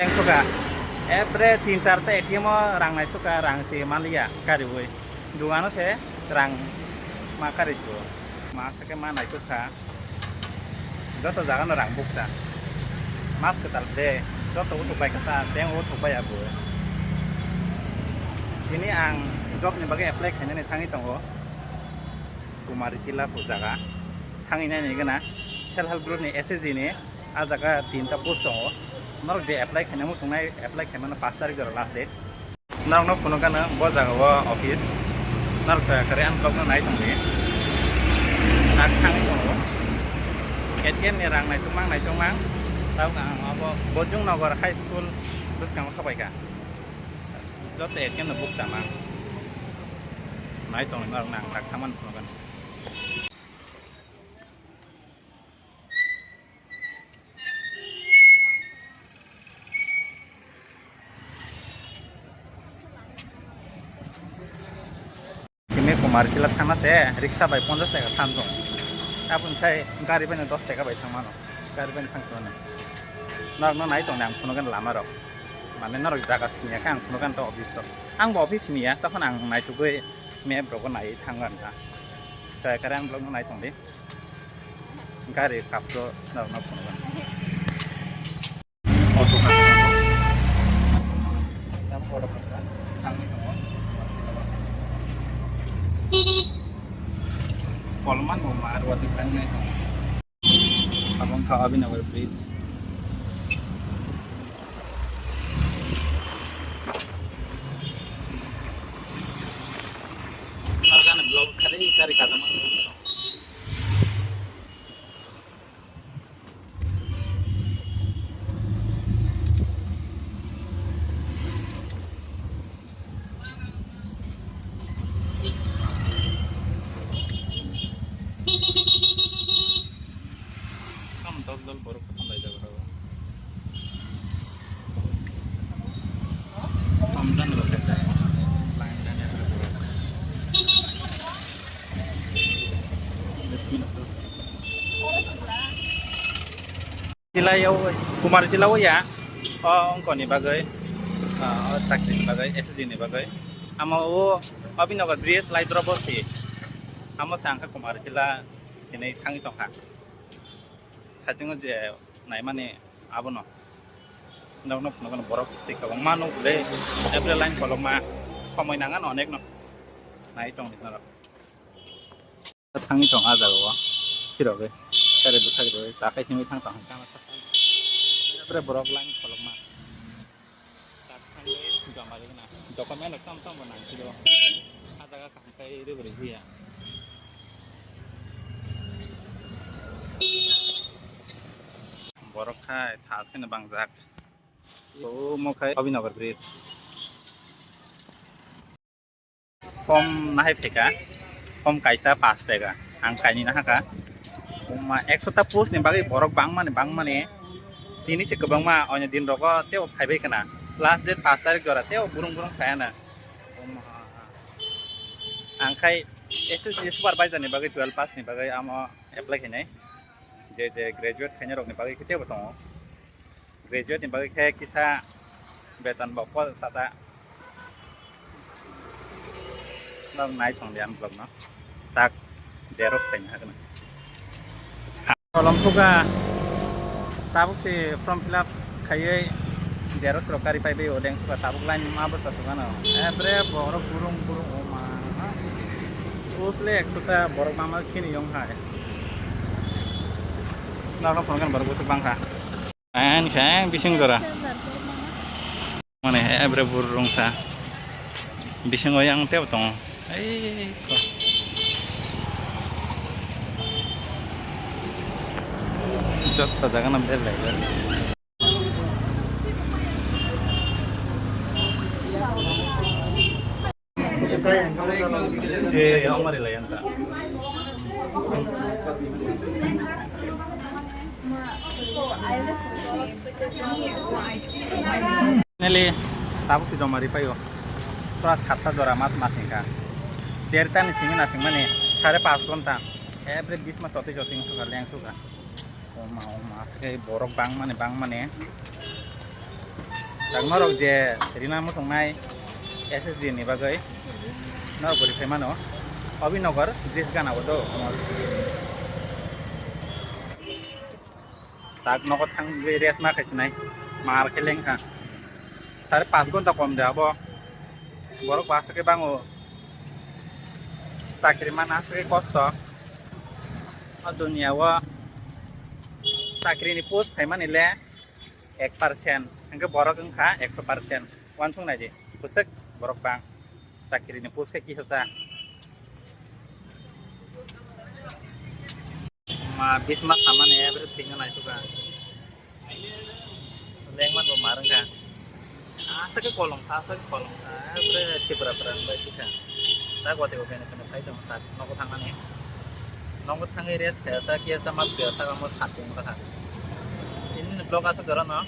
yang suka every 3-4 ATM rang nai suka rang si malia kari woi duano se rang makari itu masa ke mana itu kah joto jaga no rang buksa mas ketal de joto utuk baik kata teng utuk baik abu ini ang job ni bagai apply kayaknya nih tangi tunggu kumari tila pujaga tangi nih gana self help group nih SSG nih ajaga 3 post tunggu norok je apply kayaknya mau tungai apply kayaknya mana 5 tarik jero last date norok no puno kana bo jaga wo office norok saya kerjaan blog no naik tunggu nak tangi tunggu ATM nih rang naik cumang tahu nggak apa Bojong Nagor High School terus kamu sampai kah joto ATM no book tamang naik tunggu norok nang tak taman puno kan ini kumar kilat tanah saya riksa by 50 saya santung apun saya gari ben 10 taka by tang mano gari ben tang sona norok no naik tong nang puno kan lama rok mane norok jaga sini kan puno kan to office to ang bo office ni ya tokon ang naik tu gue me bro ko naik tangan ta saya kadang blog no naik tong di gari kapro norok no puno kan auto kan tam pora kan tang Kolman mau mar waktu kan itu abang kau abin our bridge kan blog cari kata mana dol baru ketemu aja bro. Amdan lo kata. Lain dan ya bro. Cilayau, Kumar Cilayau ya. Oh, engkau ni bagai. Takdir bagai, SSG ni bagai. Amo abin naga bridge light drop sih. Amo sangka Kumar Cilayau ini tangi tongkang. Hajung aja, naik mana abono, nak borok sih kalau mana boleh, every line kalau mah sampai nangan onek no, naik tong itu nara, tangi tong aja gua, kira be, cari buka gitu, tak kayak cumi tang tong kama sasal, every borok line kalau mah, tak tangi juga malah kena, joko mana tam mana gitu, aja kak kayak itu berisi ya. Borok kai thas kena bangjak o mokai Abhinagar bridge form nahi pheka form kaisa 5 taka ang kaini na haka ma 100 ta post ni bagai borok bang mane tini se kebang ma onya din roko teo phaibai kana last date 5 tarik jora teo burung khaya na ang kai SSG supervisor ni bagai 12 pass ni bagai amo apply kene J graduate खैने रोकने बाकी कितने बताऊँ graduate ने बाकी खे किसा वेतन बापा साता लोग नाइट होंगे हम लोग ना ताक जेरोक्स है ना करना कॉलम सुगा ताबुक से फॉर्म फिलअप खाये जेरोक्स रोकारी पाई भी ओलेंग सुगा ताबुक लाइन माँ बस सुगा ना एवरे बोरक बुरुंग ओमा उसले एक सुता बोरक मामा खिनी योंग है Nggak phone kan baru busuk bangka. Kan bising dora. Mana ebre burung sa. Bising oyang teo tong. Kok. Jot tajaga na bel lai. Yang mari lai anta. Neli, tahu si domari payo. Terus kata dora mat masingka. Derita ni sini nasing mana? Kare pas konta. Every bis mas cote joting suka liang suka. Oma sekai borok bang mana. tak norok je rina mo songnai SSG ni bagai norok bori khai mano Abhinagar bridge গানাবো তো আমার তাক নগদ থাং race মা খাইছি নাই মার খেলেং খা 5.5 ঘন্টা কম দেব বড় বাসকে বাঙো চাকরি মান আসলে কষ্ট আর দুনিয়াও চাকরিনি পোস্ট খাইমান ইলে 1% hangke borok engka 100% wansung naje pusek borok bang চাকরিনি পোস্ট কে কি হসা ma bisma sama ne everything na itu kan lengman bo marang ka asa ke kolong bre si beran ba kita ta ko te ko kene kene pai dong ta noko thangane noko thangai res sa kia sama biasa kamu satung ka ini blog asa gara na